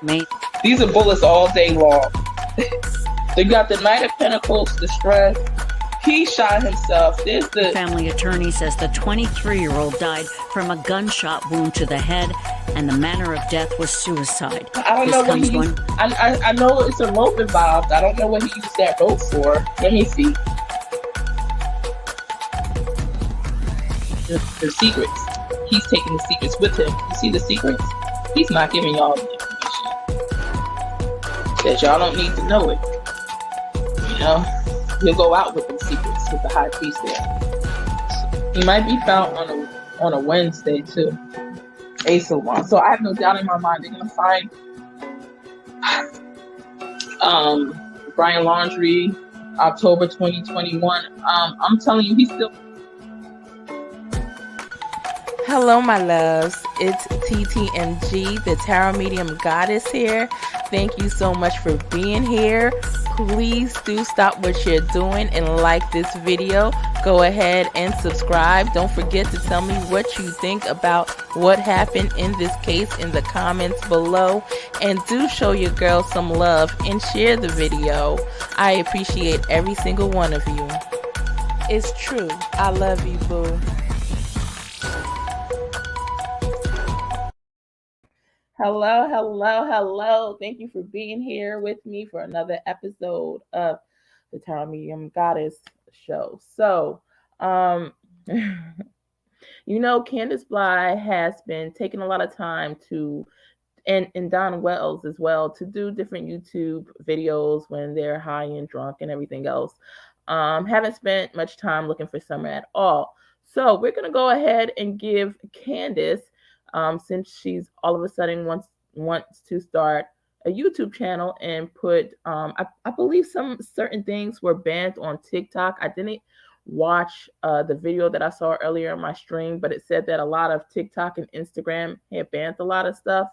May These are bullets all day long. They got the Knight of Pentacles, the stress. He shot himself. There's the the family attorney says the 23-year-old died from a gunshot wound to the head, and the manner of death was suicide. I don't This know what comes he when used. I know it's a rope involved. I don't know what he used that rope for. Let me see. The secrets. He's taking the secrets with him. You see the secrets? He's not giving y'all the information. Says y'all don't need to know it. You know, he'll go out with the secrets with the high priest there. He might be found on a Wednesday too. Ace of Wands. So I have no doubt in my mind they're gonna find Brian Laundrie, October 2021. I'm telling you, he's still. Hello, my loves. It's TTMG, the Tarot Medium Goddess here. Thank you so much for being here. Please do stop what you're doing and like this video. Go ahead and subscribe. Don't forget to tell me what you think about what happened in this case in the comments below. And do show your girl some love and share the video. I appreciate every single one of you. It's true. I love you, boo. Hello. Thank you for being here with me for another episode of the Tarot Medium Goddess show. So, CANDUS BLY has been taking a lot of time to, and Don Wells as well, to do different YouTube videos when they're high and drunk and everything else. Haven't spent much time looking for Summer at all. So we're going to go ahead and give Candace, since she's all of a sudden wants to start a YouTube channel and put, I believe some certain things were banned on TikTok. I didn't watch the video that I saw earlier in my stream, but it said that a lot of TikTok and Instagram had banned a lot of stuff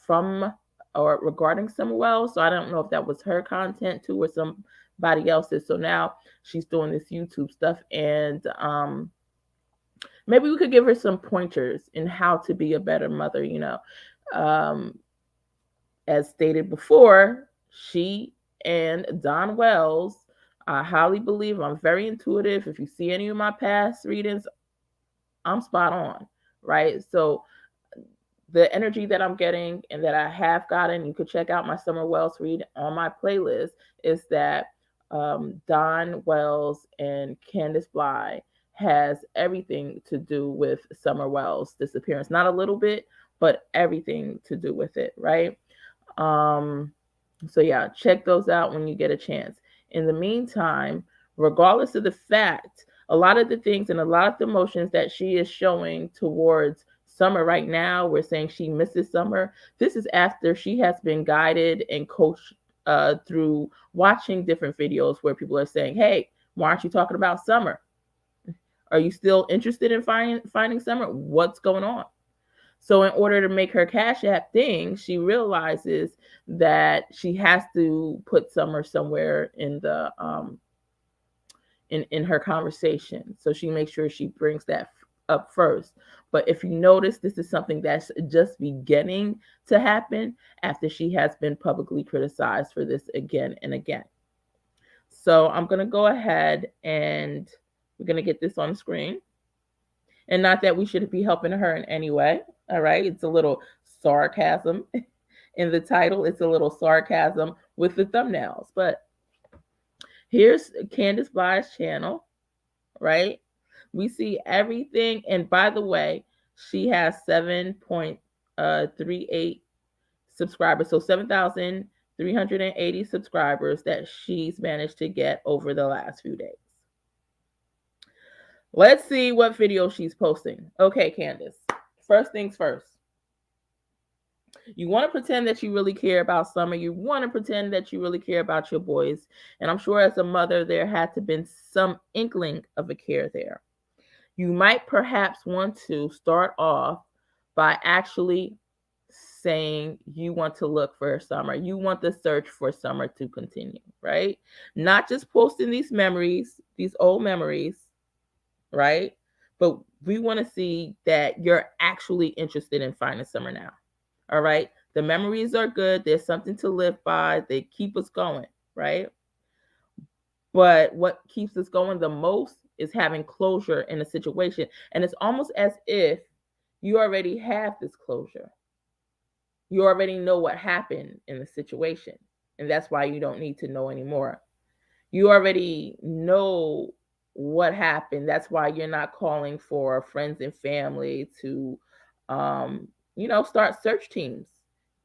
from or regarding Summer Wells. So I don't know if that was her content too or somebody else's. So now she's doing this YouTube stuff, and maybe we could give her some pointers in how to be a better mother. As stated before, she and Don Wells, I highly believe, I'm very intuitive. If you see any of my past readings, I'm spot on, right? So the energy that I'm getting and that I have gotten, you could check out my Summer Wells read on my playlist, is that Don Wells and Candace Bly has everything to do with Summer Wells' disappearance. Not a little bit, but everything to do with it, right? So yeah, check those out when you get a chance. In the meantime, regardless of the fact, a lot of the things and a lot of the emotions that she is showing towards Summer right now, we're saying she misses Summer. This is after she has been guided and coached through watching different videos where people are saying, hey, why aren't you talking about Summer? Are you still interested in finding Summer? What's going on? So in order to make her Cash App thing, she realizes that she has to put Summer somewhere in the in her conversation. So she makes sure she brings that up first. But if you notice, this is something that's just beginning to happen after she has been publicly criticized for this again and again. So I'm going to go ahead and we're going to get this on the screen. And not that we should be helping her in any way. All right. It's a little sarcasm in the title. It's a little sarcasm with the thumbnails. But here's Candace Bly's channel, right? We see everything. And by the way, she has 7.38 subscribers. So 7,380 subscribers that she's managed to get over the last few days. Let's see what video she's posting. Okay, Candace. First things first. You want to pretend that you really care about Summer. You want to pretend that you really care about your boys. And I'm sure as a mother, there had to have been some inkling of a care there. You might perhaps want to start off by actually saying you want to look for Summer. You want the search for Summer to continue, right? Not just posting these memories, these old memories, right? But we want to see that you're actually interested in finding Summer now. All right. The memories are good. There's something to live by. They keep us going, right? But what keeps us going the most is having closure in a situation. And it's almost as if you already have this closure. You already know what happened in the situation. And that's why you don't need to know anymore. You already know what happened. That's why you're not calling for friends and family to, start search teams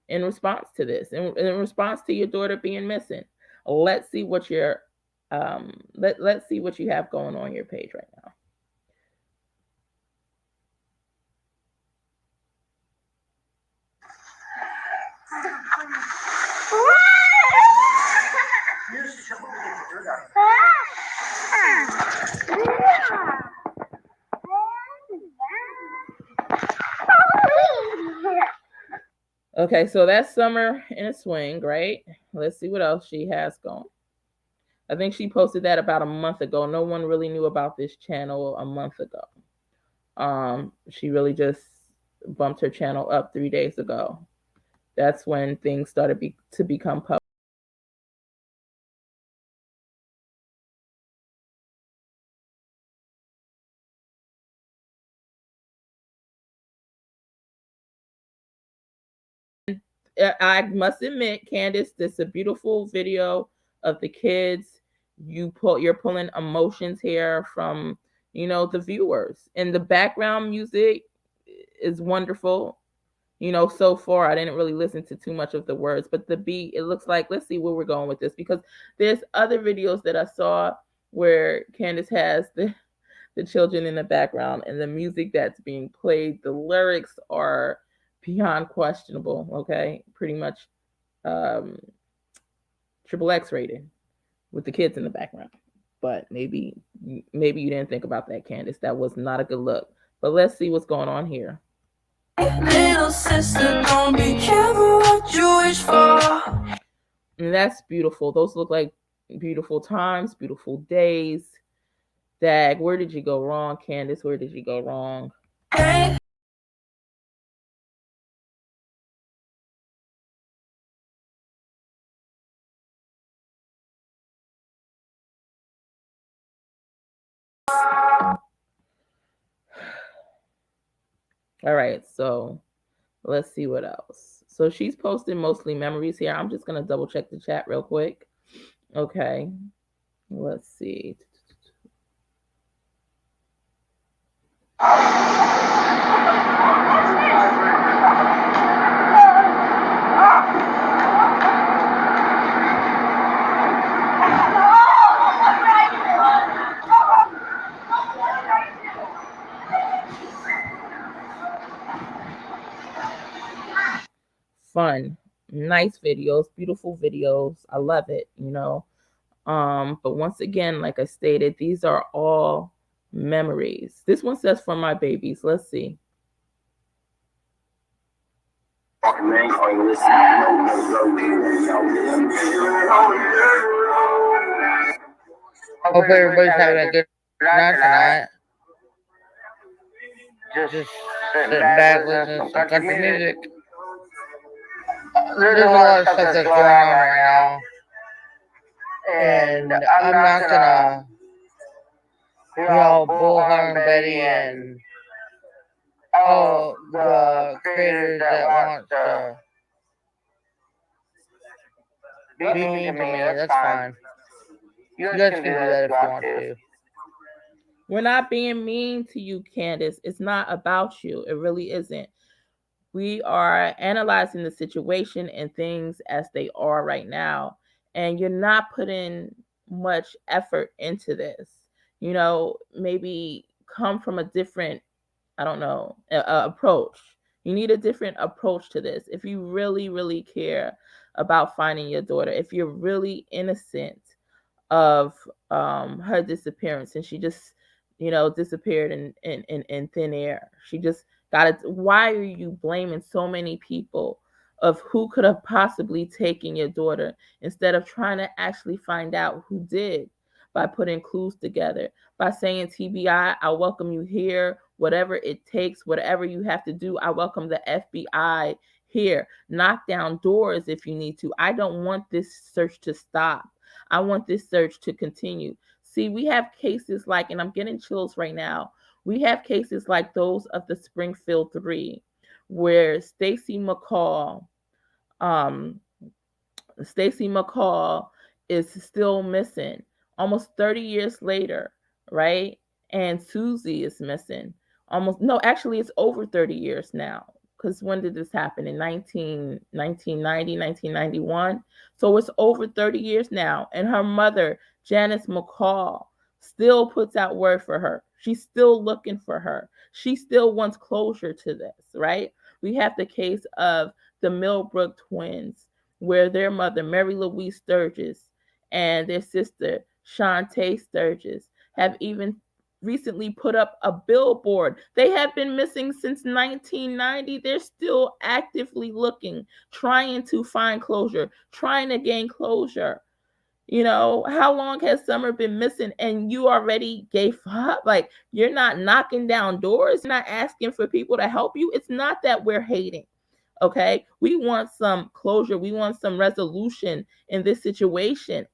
in response to this, in response to your daughter being missing. Let's see what your let's see what you have going on your page right now. Okay, so that's Summer in a Swing, right? Let's see what else she has going. I think she posted that about a month ago. No one really knew about this channel a month ago. She really just bumped her channel up 3 days ago. That's when things started to become public. I must admit, Candace, this is a beautiful video of the kids. You're pulling emotions here from the viewers, and the background music is wonderful. So far I didn't really listen to too much of the words, but the beat, it looks like, let's see where we're going with this, because there's other videos that I saw where Candace has the children in the background, and the music that's being played, the lyrics are beyond questionable. Okay, pretty much triple X rated with the kids in the background. But maybe you didn't think about that, Candace. That was not a good look. But let's see what's going on here. Little sister, don't be careful what you wish for. And that's beautiful. Those look like beautiful times, beautiful days. Dag, where did you go wrong, Candace? Where did you go wrong? Hey. All right, so let's see what else. So she's posting mostly memories here. I'm just going to double check the chat real quick. Okay, let's see. Fun, nice videos, beautiful videos. I love it, But once again, like I stated, these are all memories. This one says for my babies. Let's see. Hope everybody's having a good night tonight. Just sitting back listening to some country music. There's a lot of stuff that's going on right now. And I'm not gonna, bullhorn Betty and all the creators that want to be mean to me. That's fine. You guys can do that if you want to. We're not being mean to you, Candace. It's not about you. It really isn't. We are analyzing the situation and things as they are right now. And you're not putting much effort into this. Maybe come from a different, approach. You need a different approach to this. If you really, really care about finding your daughter, if you're really innocent of her disappearance, and she just disappeared in thin air. She just got it. Why are you blaming so many people of who could have possibly taken your daughter, instead of trying to actually find out who did, by putting clues together, by saying, TBI, I welcome you here, whatever it takes, whatever you have to do. I welcome the FBI Here, knock down doors if you need to. I don't want this search to stop. I want this search to continue. See, we have cases like, and I'm getting chills right now, we have cases like those of the Springfield Three, where um, Stacy McCall is still missing almost 30 years later, right? And Susie is missing almost, no, actually, it's over 30 years now. Because when did this happen? In 1990, 1991. So it's over 30 years now. And her mother, Janice McCall, still puts out word for her. She's still looking for her. She still wants closure to this, right? We have the case of the Millbrook twins, where their mother, Mary Louise Sturgis, and their sister, Shantae Sturgis, have even recently put up a billboard. They have been missing since 1990. They're still actively looking, trying to find closure, trying to gain closure. You know, how long has Summer been missing and you already gave up? Like, you're not knocking down doors, you're not asking for people to help you. It's not that we're hating. Okay, we want some closure. We want some resolution in this situation.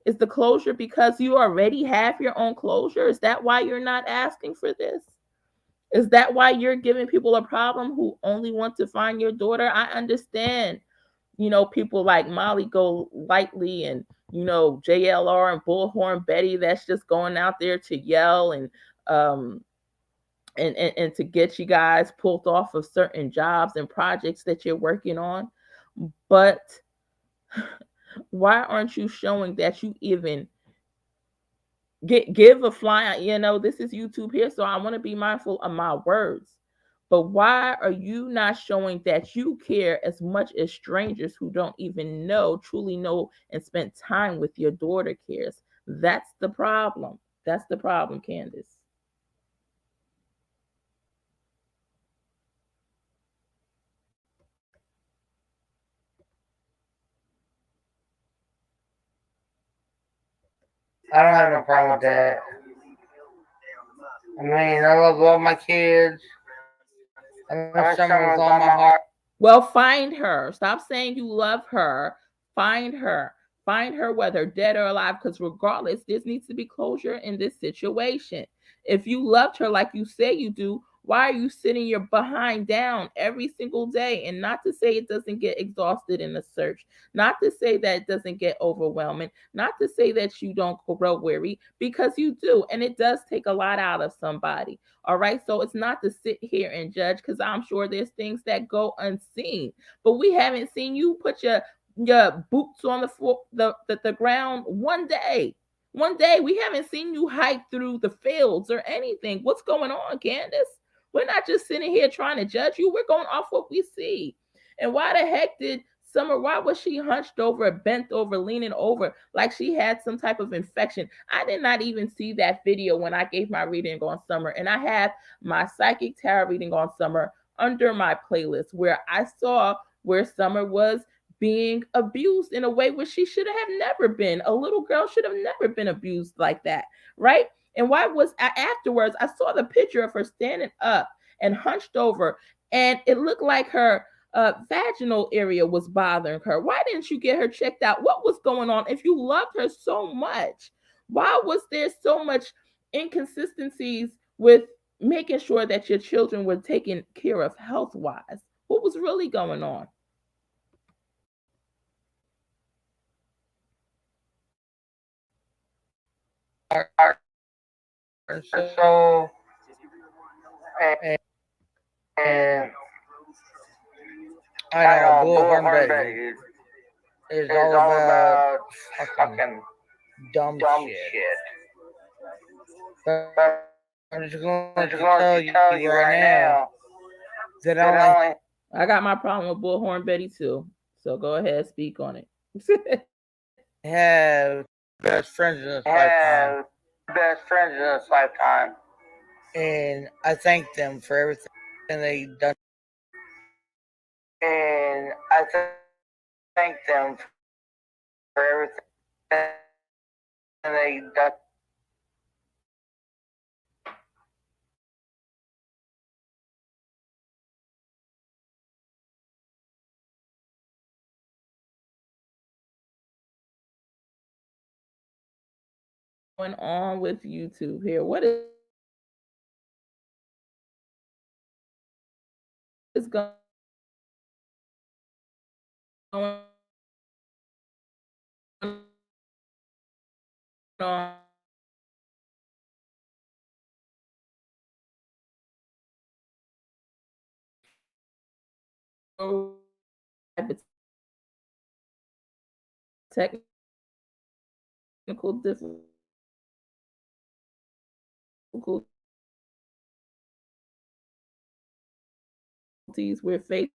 Is the closure because you already have your own closure? Is that why you're not asking for this? Is that why you're giving people a problem who only want to find your daughter? I understand, you know, people like Molly Go Lightly and, you know, JLR and Bullhorn Betty that's just going out there to yell um and to get you guys pulled off of certain jobs and projects that you're working on. But why aren't you showing that you even give a fly? You know, this is YouTube here, so I want to be mindful of my words. But why are you not showing that you care as much as strangers who don't even truly know, and spend time with your daughter cares? That's the problem. That's the problem, Candace. I don't have no problem with that. I mean, I love all my kids. I miss Summer with all my heart. Well, find her. Stop saying you love her. Find her. Find her, whether dead or alive, because regardless, there needs to be closure in this situation. If you loved her like you say you do, why are you sitting your behind down every single day? And not to say it doesn't get exhausted in the search, not to say that it doesn't get overwhelming, not to say that you don't grow weary, because you do. And it does take a lot out of somebody. All right. So it's not to sit here and judge, because I'm sure there's things that go unseen. But we haven't seen you put your boots on the floor, the ground one day. One day we haven't seen you hike through the fields or anything. What's going on, Candace? We're not just sitting here trying to judge you. We're going off what we see. And why the heck did Summer, why was she hunched over, bent over, leaning over like she had some type of infection? I did not even see that video when I gave my reading on Summer. And I have my psychic tarot reading on Summer under my playlist, where I saw where Summer was being abused in a way where she should have never been. A little girl should have never been abused like that, right? And why was afterwards I saw the picture of her standing up and hunched over, and it looked like her vaginal area was bothering her. Why didn't you get her checked out? What was going on? If you loved her so much, why was there so much inconsistencies with making sure that your children were taken care of health wise? What was really going on? So, and, and I know Bullhorn Betty is all about fucking dumb shit. But I'm just going to tell you right now that I got my problem with Bullhorn Betty too. So go ahead, speak on it. have best friends in this lifetime. And I thank them for everything they've done. And I thank them for everything they've done. on with YouTube here? What is going on? Technical difficulties we're facing.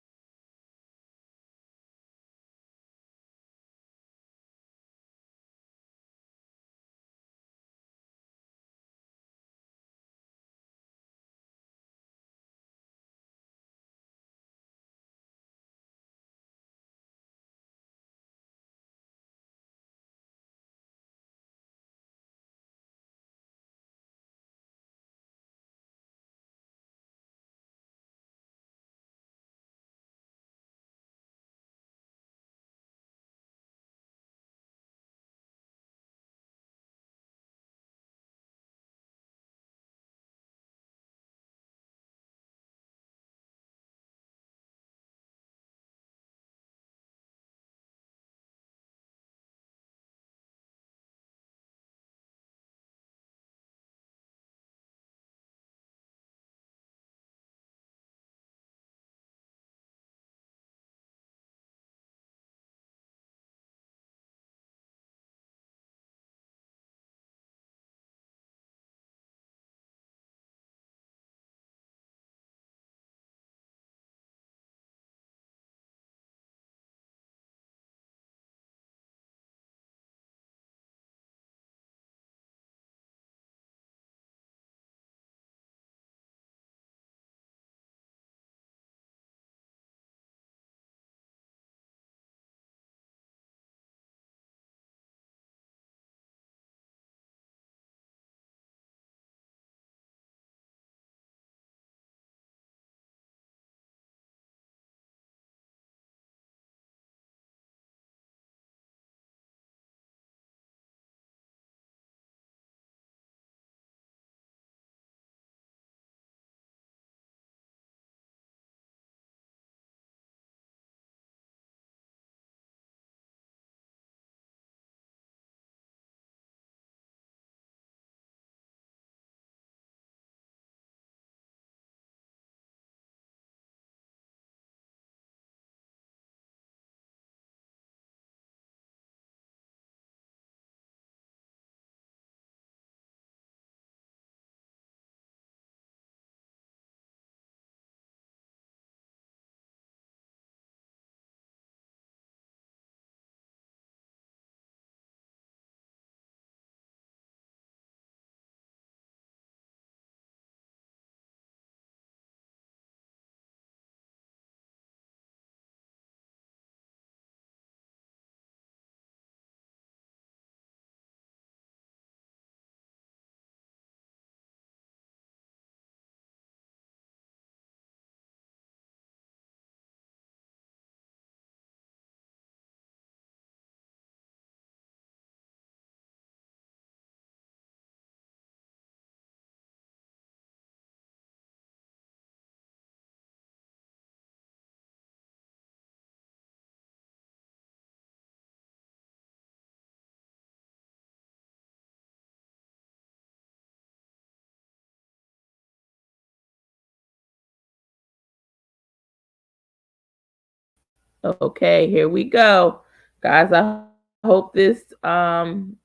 Okay, here we go. Guys, I hope this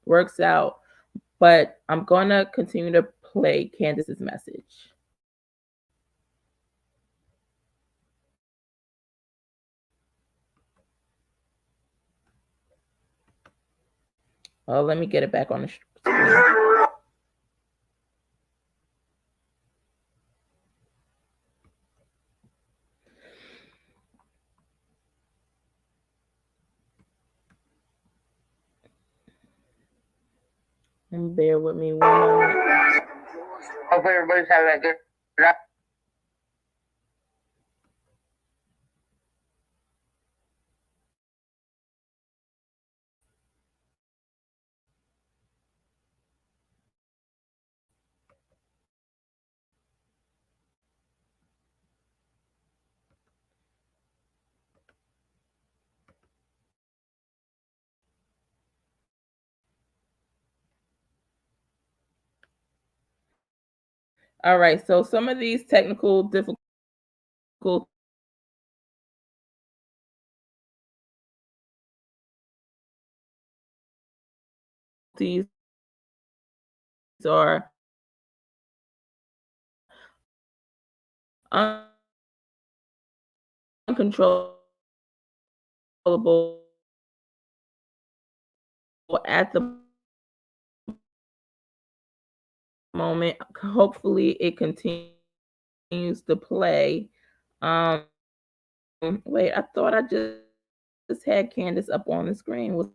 works out. But I'm gonna continue to play Candace's message. Oh, let me get it back on the screen. And bear with me 1 moment. Hope everybody's having a good night. All right, so some of these technical difficulties are uncontrollable at the moment. Hopefully it continues to play. Wait, I thought I just had Candace up on the screen.